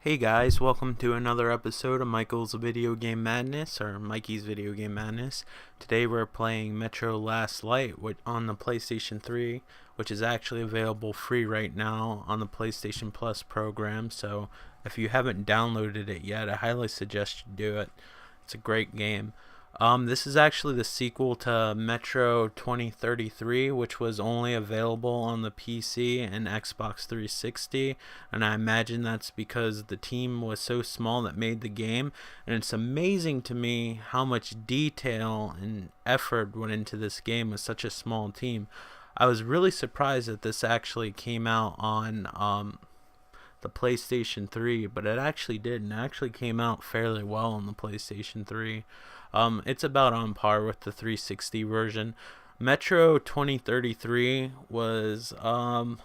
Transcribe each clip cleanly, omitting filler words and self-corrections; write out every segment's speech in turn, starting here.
Hey guys, welcome to another episode of Michael's Video Game Madness, or Mikey's Video Game Madness. Today we're playing Metro Last Light on the PlayStation 3, which is actually available free right now on the PlayStation Plus program, so if you haven't downloaded it yet, I highly suggest you do it. It's a great game. This is actually the sequel to Metro 2033, which was only available on the PC and Xbox 360, and I imagine that's because the team was so small that made the game, and it's amazing to me how much detail and effort went into this game with such a small team. I was really surprised that this actually came out on the PlayStation 3, but it actually did, and it actually came out fairly well on the PlayStation 3. It's about on par with the 360 version. Metro 2033 was a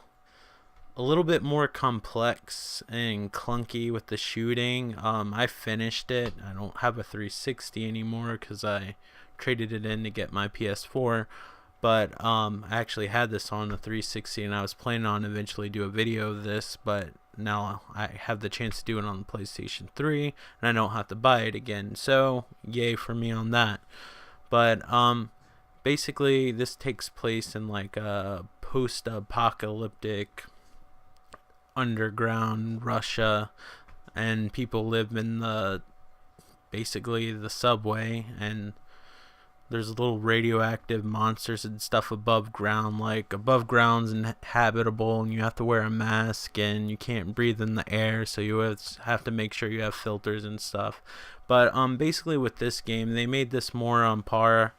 little bit more complex and clunky with the shooting. I finished it. I don't have a 360 anymore because I traded it in to get my PS4. But I actually had this on the 360, and I was planning on eventually do a video of this, but now I have the chance to do it on the PlayStation 3, and I don't have to buy it again, so yay for me on that. But basically this takes place in like a post-apocalyptic underground Russia, and people live in basically the subway, and there's little radioactive monsters and stuff above ground. Like, above ground's inhabitable, and you have to wear a mask, and you can't breathe in the air, so you have to make sure you have filters and stuff. But basically with this game, they made this more on par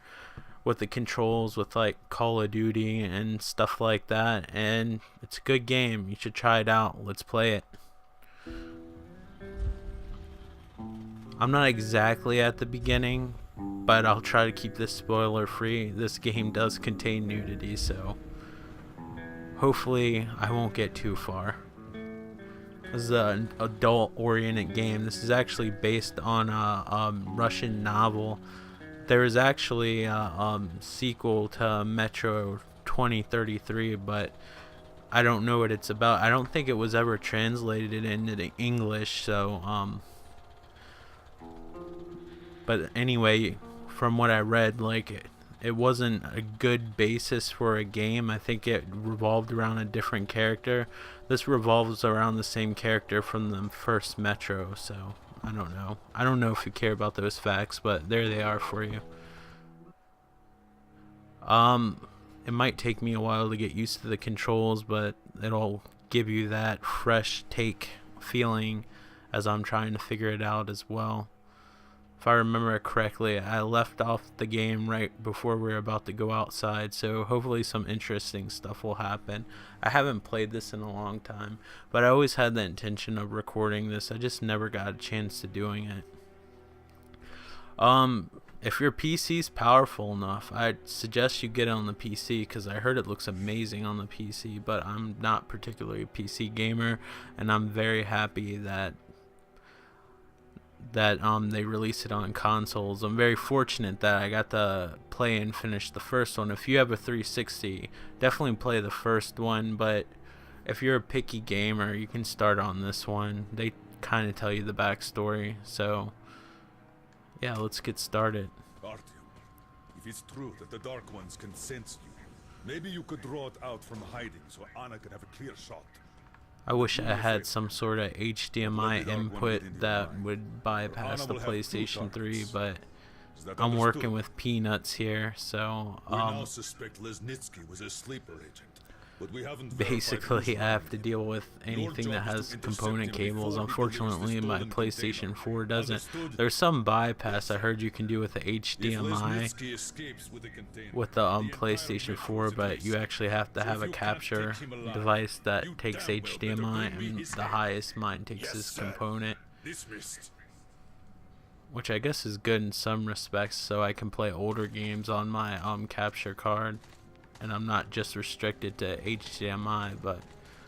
with the controls with like Call of Duty and stuff like that, and it's a good game. You should try it out. Let's play it. I'm not exactly at the beginning, but I'll try to keep this spoiler free. This game does contain nudity, so hopefully I won't get too far. This is an adult oriented game. This is actually based on a Russian novel. There is actually a sequel to Metro 2033, but I don't know what it's about. I don't think it was ever translated into English, so but anyway, from what I read, like it wasn't a good basis for a game. I think it revolved around a different character. This revolves around the same character from the first Metro, so I don't know. I don't know if you care about those facts, but there they are for you. It might take me a while to get used to the controls, but it'll give you that fresh take feeling as I'm trying to figure it out as well. If I remember correctly, I left off the game right before we were about to go outside, so hopefully some interesting stuff will happen. I haven't played this in a long time, but I always had the intention of recording this. I just never got a chance to doing it. If your PC's powerful enough, I'd suggest you get it on the PC, because I heard it looks amazing on the PC, but I'm not particularly a PC gamer, and I'm very happy that they release it on consoles. I'm very fortunate that I got to play and finish the first one. If you have a 360, definitely play the first one, but if you're a picky gamer, you can start on this one. They kind of tell you the backstory, so yeah, let's get started. Artyom, if it's true that the Dark Ones can sense you, maybe you could draw it out from hiding so Anna could have a clear shot. I wish I had some sort of HDMI input that would bypass the PlayStation 3, but I'm working with peanuts here, so we now suspect Lesnitsky was a sleeper agent, but we haven't basically I have to deal with anything that has component cables. Unfortunately, my PlayStation 4 doesn't. There's some bypass I heard you can do with the HDMI with the PlayStation 4, but you actually have to have a capture device that takes HDMI, and the highest mine takes this component, which I guess is good in some respects, so I can play older games on my capture card, and I'm not just restricted to HDMI, but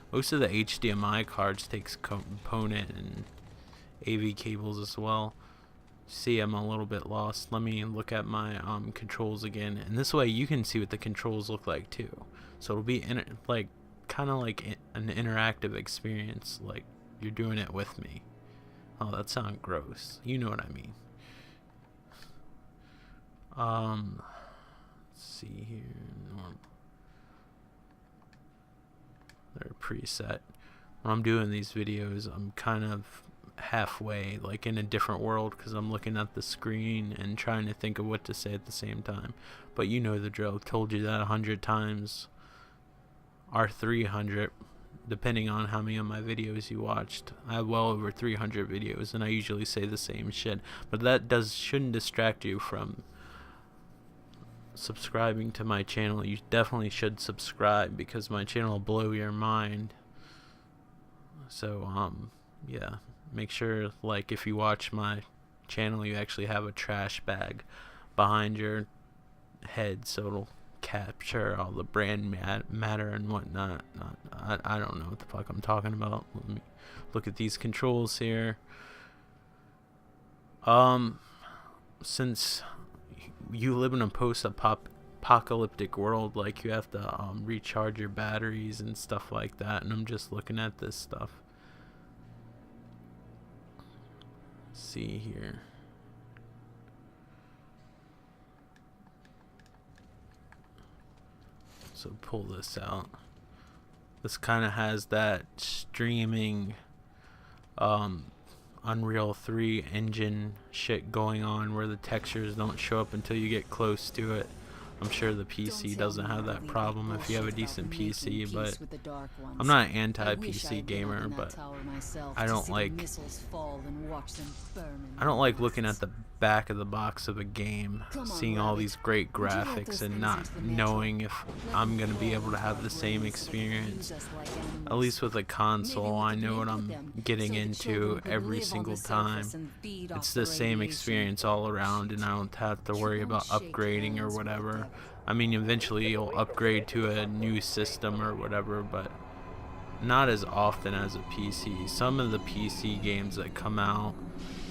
most of the HDMI cards takes component and AV cables as well. See, I'm a little bit lost. Let me look at my controls again, and this way you can see what the controls look like too. So it'll be like kind of like an interactive experience, like you're doing it with me. Oh, that sounds gross. You know what I mean. Let's see here. They're preset. When I'm doing these videos, I'm kind of halfway, like in a different world, because I'm looking at the screen and trying to think of what to say at the same time. But you know the drill. Told you that 100 times, or 300, depending on how many of my videos you watched. I have well over 300 videos, and I usually say the same shit. But that shouldn't distract you from subscribing to my channel. You definitely should subscribe, because my channel will blow your mind. So yeah, make sure, like, if you watch my channel, you actually have a trash bag behind your head, so it'll capture all the brand matter and whatnot. I don't know what the fuck I'm talking about. Let me look at these controls here. Since you live in a post-apocalyptic world, like, you have to recharge your batteries and stuff like that, and I'm just looking at this stuff. See here. So pull this out. This kind of has that streaming Unreal 3 engine shit going on, where the textures don't show up until you get close to it. I'm sure the PC doesn't have that problem if you have a decent PC, but I'm not an anti-PC gamer, but I don't like looking at the back of the box of a game, seeing all these great graphics and not knowing if I'm going to be able to have the same experience. At least with a console, I know what I'm getting into every single time. It's the same experience all around, and I don't have to worry about upgrading or whatever. I mean, eventually you'll upgrade to a new system or whatever, but not as often as a PC. Some of the PC games that come out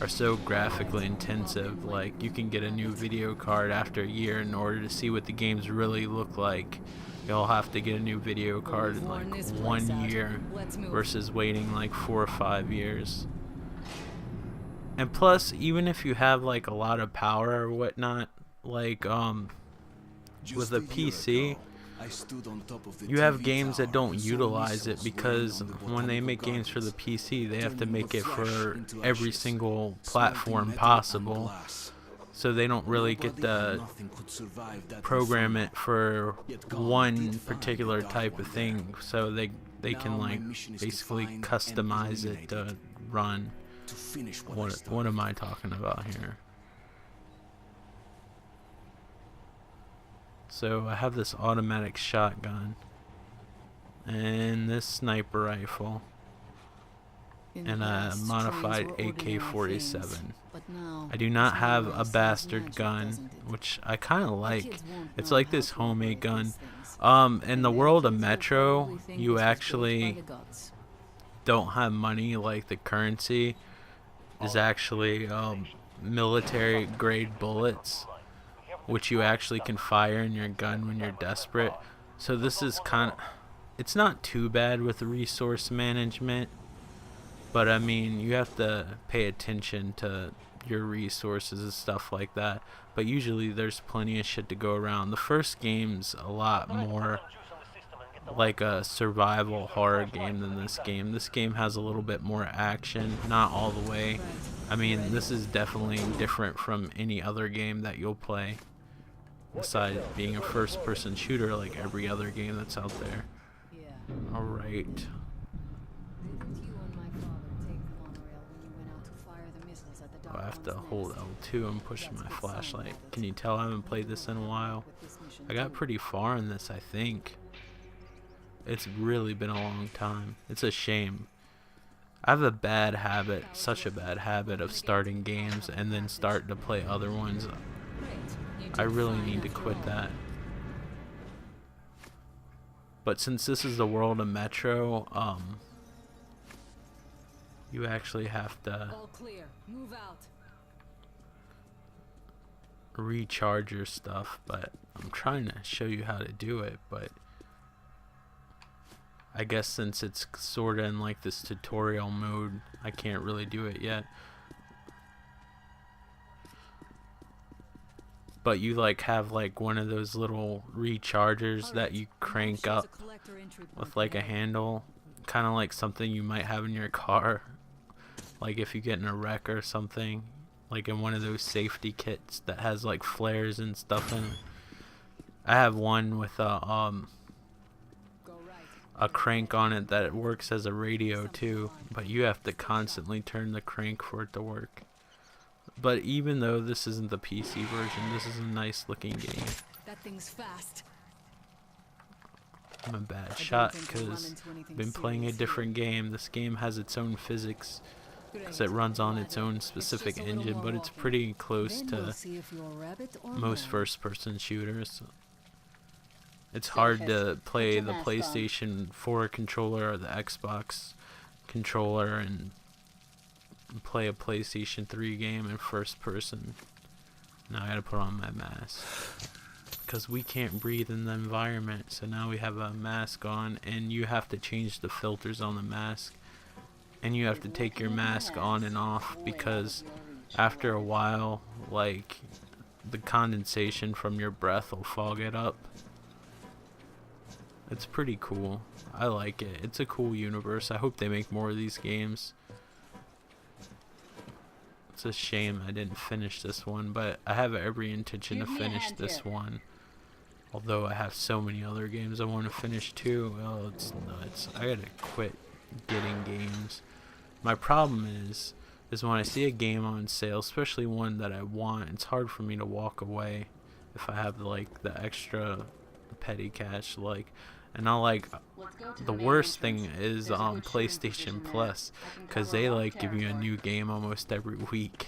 are so graphically intensive, like, you can get a new video card after a year. In order to see what the games really look like, you'll have to get a new video card in like 1 year versus waiting like 4 or 5 years. And plus, even if you have like a lot of power or whatnot, like with a PC, you have games that don't utilize it, because when they make games for the PC, they have to make it for every single platform possible. So they don't really get to program it for one particular type of thing. So they can like basically customize it to run. What am I talking about here? So I have this automatic shotgun and this sniper rifle and a modified AK-47. I do not have a bastard gun, which I kind of like. It's like this homemade gun. In the world of Metro, you actually don't have money. Like, the currency is actually military grade bullets, which you actually can fire in your gun when you're desperate. So this is kind of, it's not too bad with resource management, but I mean, you have to pay attention to your resources and stuff like that. But usually there's plenty of shit to go around. The first game's a lot more like a survival horror game than this game. This game has a little bit more action, not all the way. I mean, this is definitely different from any other game that you'll play, besides being a first-person shooter like every other game that's out there. Alright. Oh, I have to hold L2 and push my flashlight. Can you tell I haven't played this in a while? I got pretty far in this, I think. It's really been a long time. It's a shame. I have a bad habit, such a bad habit, of starting games and then starting to play other ones. I really need to quit that. But since this is the world of Metro, you actually have to recharge your stuff. But I'm trying to show you how to do it, but I guess since it's sorta in like this tutorial mode, I can't really do it yet. but you like have like one of those little rechargers that you crank up with like a handle, kind of like something you might have in your car, like if you get in a wreck or something, like in one of those safety kits that has like flares and stuff in it. I have one with a crank on it that works as a radio too, but you have to constantly turn the crank for it to work. But even though this isn't the PC version, this is a nice looking game. That thing's fast. I'm a bad shot because I've been playing a different game. This game has its own physics because it runs on its own specific engine, but it's pretty close to most first person shooters. It's hard to play the PlayStation 4 controller or the Xbox controller and play a PlayStation 3 game in first person. Now I gotta put on my mask because we can't breathe in the environment, so now we have a mask on and you have to change the filters on the mask, and you have to take your mask on and off because after a while, like, the condensation from your breath will fog it up. It's pretty cool. I like it. It's a cool universe. I hope they make more of these games. It's a shame I didn't finish this one, but I have every intention to finish this one. Although I have so many other games I want to finish too. Oh, it's nuts. I gotta quit getting games. My problem is when I see a game on sale, especially one that I want, it's hard for me to walk away if I have like the extra petty cash, like. And I like, the worst thing is PlayStation Plus, because they like give you a new game almost every week.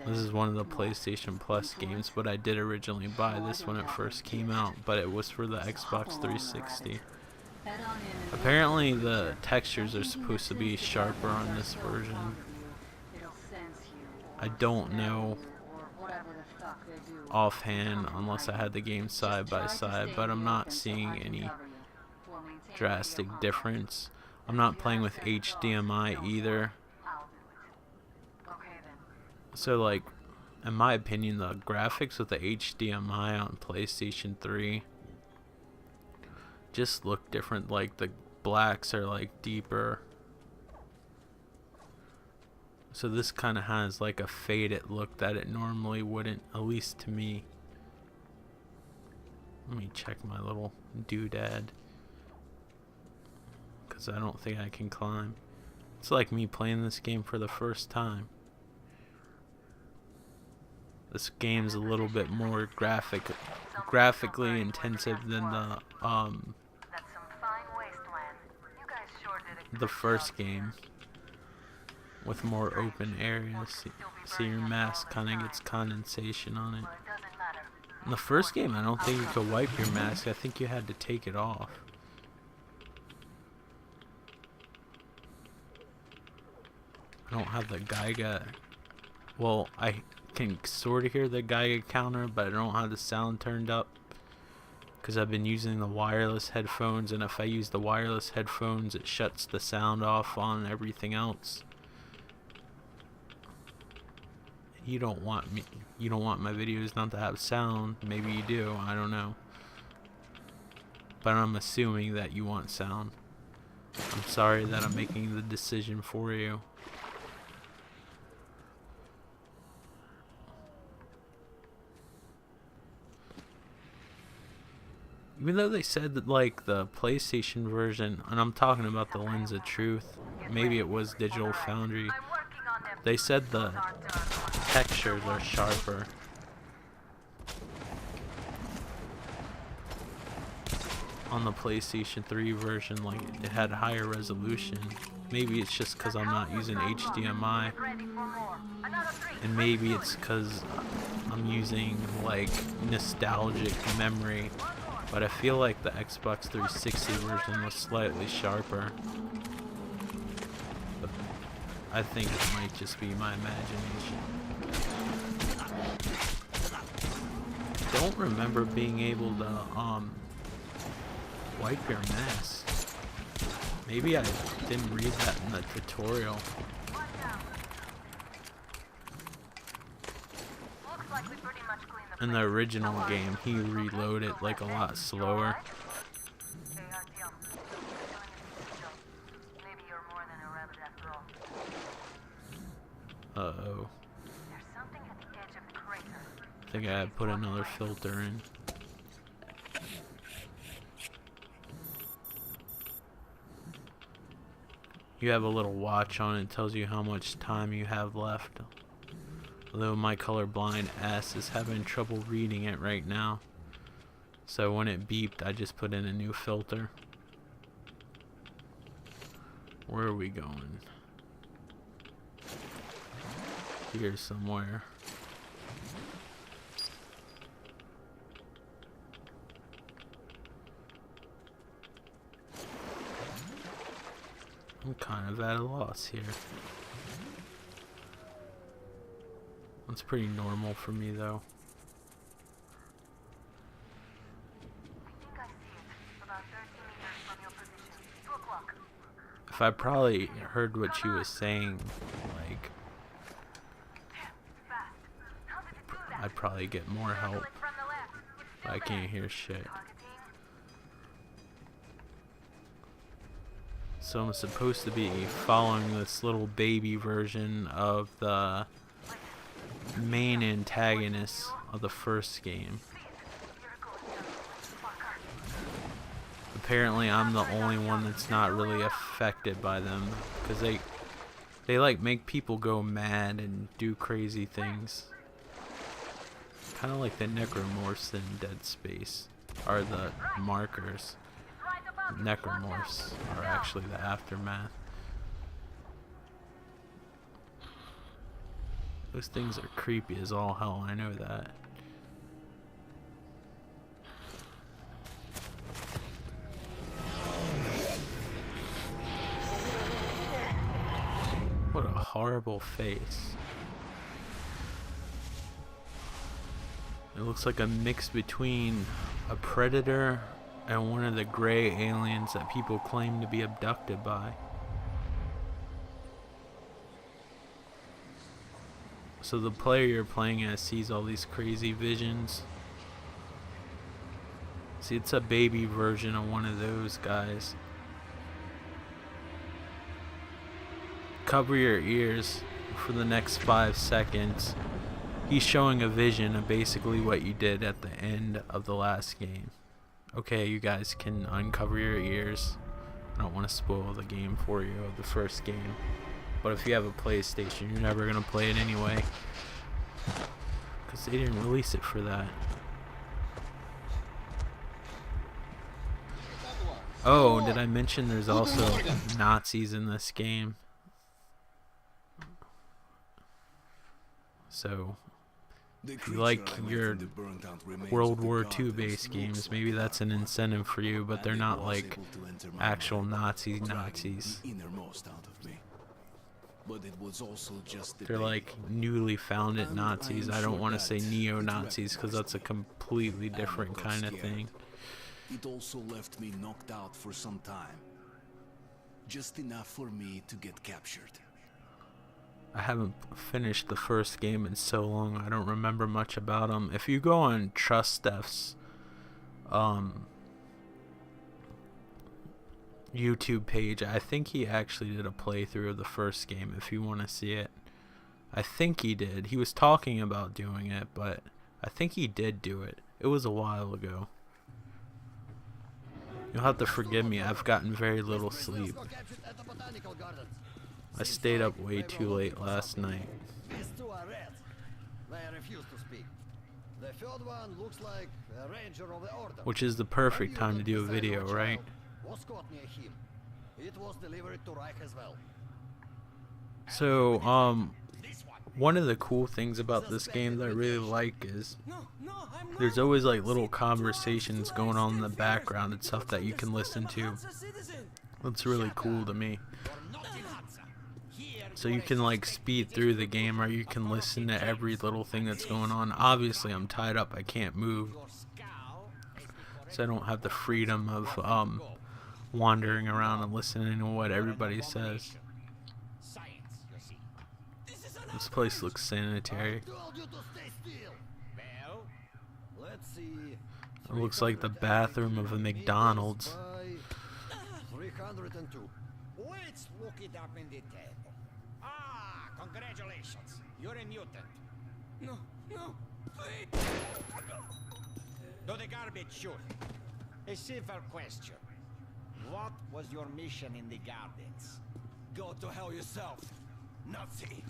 This is one of the PlayStation Plus games, but I did originally buy this when it first came out, but it was for the Xbox 360. Apparently the textures are supposed to be sharper on this version. I don't know offhand unless I had the game side by side, but I'm not seeing any drastic difference. I'm not playing with HDMI either, so like, in my opinion, the graphics with the HDMI on PlayStation 3 just look different. Like the blacks are like deeper, so this kind of has like a faded look that it normally wouldn't, at least to me. Let me check my little doodad, because I don't think I can climb. It's like me playing this game for the first time. This game's a little bit more graphically intensive than the first game, with more open areas. See your mask kind of gets condensation on it. In the first game, I don't think you could wipe your mask. I think you had to take it off. I don't have the Geiger. Well, I can sort of hear the Geiger counter, but I don't have the sound turned up because I've been using the wireless headphones, and if I use the wireless headphones, it shuts the sound off on everything else. You don't want my videos not to have sound. Maybe you do, I don't know, but I'm assuming that you want sound. I'm sorry that I'm making the decision for you. Even though they said that like the PlayStation version, and I'm talking about the Lens of Truth, maybe it was Digital Foundry, they said the textures are sharper. On the PlayStation 3 version, like, it had higher resolution. Maybe it's just because I'm not using HDMI, and maybe it's because I'm using like nostalgic memory, but I feel like the Xbox 360 version was slightly sharper. But I think it might just be my imagination. I don't remember being able to wipe your mask. Maybe I didn't read that in the tutorial. In the original game, he reloaded like a lot slower. Uh-oh. I think I put another filter in. You have a little watch on it, tells you how much time you have left. Although my colorblind ass is having trouble reading it right now. So when it beeped, I just put in a new filter. Where are we going? Here somewhere. I'm kind of at a loss here. That's pretty normal for me though. If I probably heard what she was saying, like, I'd probably get more help. But I can't hear shit. So I'm supposed to be following this little baby version of the main antagonist of the first game. Apparently I'm the only one that's not really affected by them, because they like make people go mad and do crazy things. Kind of like the necromorphs in Dead Space, are the markers. Necromorphs are actually the aftermath. Those things are creepy as all hell, I know that. What a horrible face. It looks like a mix between a predator and one of the gray aliens that people claim to be abducted by. So the player you're playing as sees all these crazy visions. See, it's a baby version of one of those guys. Cover your ears for the next 5 seconds. He's showing a vision of basically what you did at the end of the last game. Okay, you guys can uncover your ears. I don't want to spoil the game for you of the first game. But if you have a PlayStation, you're never going to play it anyway. Because they didn't release it for that. Oh, did I mention there's also Nazis in this game? So, if you like your World War II based games, maybe that's an incentive for you, but they're not like actual Nazis. They're like newly founded Nazis. I don't want to say neo-Nazis because that's a completely different kind of thing. It also left me knocked out for some time. Just enough for me to get captured. I haven't finished the first game in so long, I don't remember much about them. If you go on Trust Steph's YouTube page, I think he actually did a playthrough of the first game if you want to see it. I think he did. He was talking about doing it, but I think he did do it. It was a while ago. You'll have to forgive me, I've gotten very little sleep. I stayed up way too late last night. Which is the perfect time to do a video, right? So, one of the cool things about this game that I really like is there's always like little conversations going on in the background and stuff that you can listen to. That's really cool to me. So you can like speed through the game, or you can listen to every little thing that's going on. Obviously I'm tied up, I can't move, so I don't have the freedom of wandering around and listening to what everybody says. This place looks sanitary. Let's see. It looks like the bathroom of a McDonald's. 302. Let's look it up in the table. Ah, congratulations. You're a mutant. No, please. To the garbage chute. A simple question. What was your mission in the gardens? Go to hell yourself, Nazi.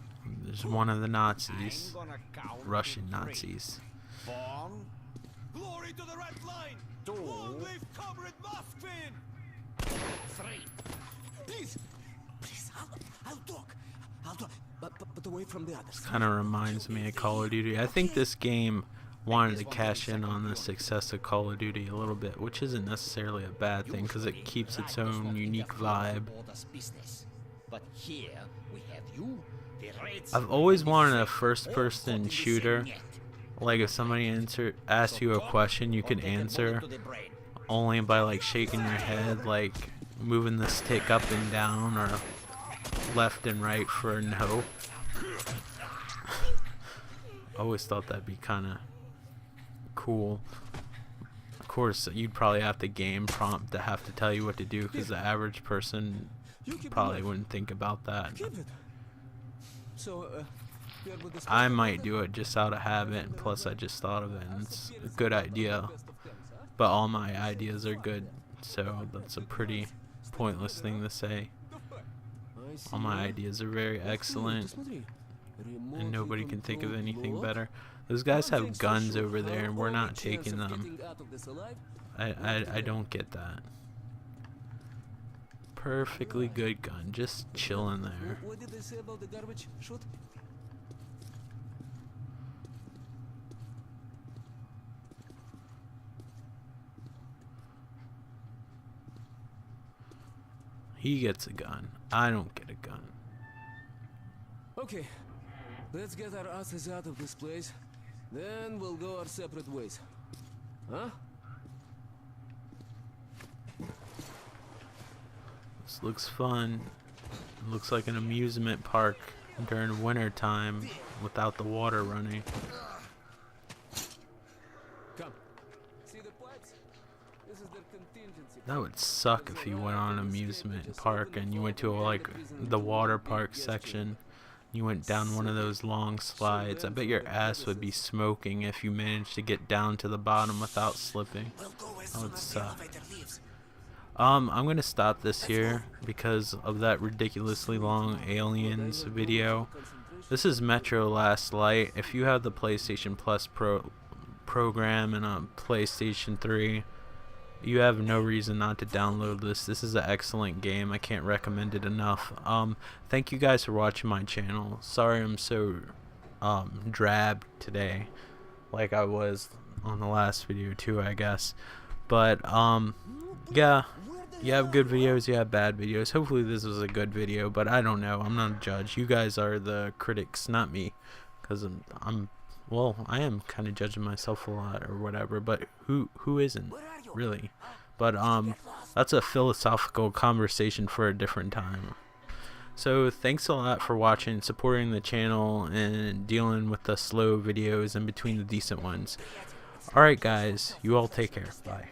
There's one of the Nazis. I'm gonna count Russian to 3. Nazis. 1, Glory to the Red Line. 2, Long live Comrade Moskvin. 3. Please, I'll talk. But away from the others. Kind of reminds me of Call of Duty. I think this game wanted to cash in on the success of Call of Duty a little bit, which isn't necessarily a bad thing because it keeps its own unique vibe. But here we have you, the Reds. I've always wanted a first-person shooter. Like if somebody asks you a question, you can answer only by like shaking your head, like moving the stick up and down or left and right for a no. I always thought that'd be kind of cool. Of course, you'd probably have the game prompt to have to tell you what to do because the average person probably wouldn't think about that. So, I might do it just out of habit, and plus I just thought of it, and it's a good idea. But all my ideas are good, so that's a pretty pointless thing to say. All my ideas are very excellent, and nobody can think of anything better. Those guys have guns over there, and we're not taking them. I don't get that. Perfectly good gun, just chilling there. What did they say about the garbage chute? He gets a gun. I don't get a gun. Okay, let's get our asses out of this place. Then we'll go our separate ways. Huh? This looks fun. It looks like an amusement park during winter time without the water running. Come. See the pipes? This is their contingency. That would suck if you went on an amusement park and you went to like the water park section. You went down one of those long slides. I bet your ass would be smoking if you managed to get down to the bottom without slipping. That would suck. I'm gonna stop this here because of that ridiculously long Aliens video. This is Metro Last Light. If you have the PlayStation Plus program and a PlayStation 3, you have no reason not to download this. This is an excellent game. I can't recommend it enough. Thank you guys for watching my channel. Sorry I'm so drab today, like I was on the last video too, I guess. But yeah, you have good videos, you have bad videos. Hopefully this was a good video, but I don't know. I'm not a judge. You guys are the critics, not me, because well, I am kind of judging myself a lot or whatever, but who isn't really? But that's a philosophical conversation for a different time. So thanks a lot for watching, supporting the channel, and dealing with the slow videos in between the decent ones. Alright guys, you all take care. Bye.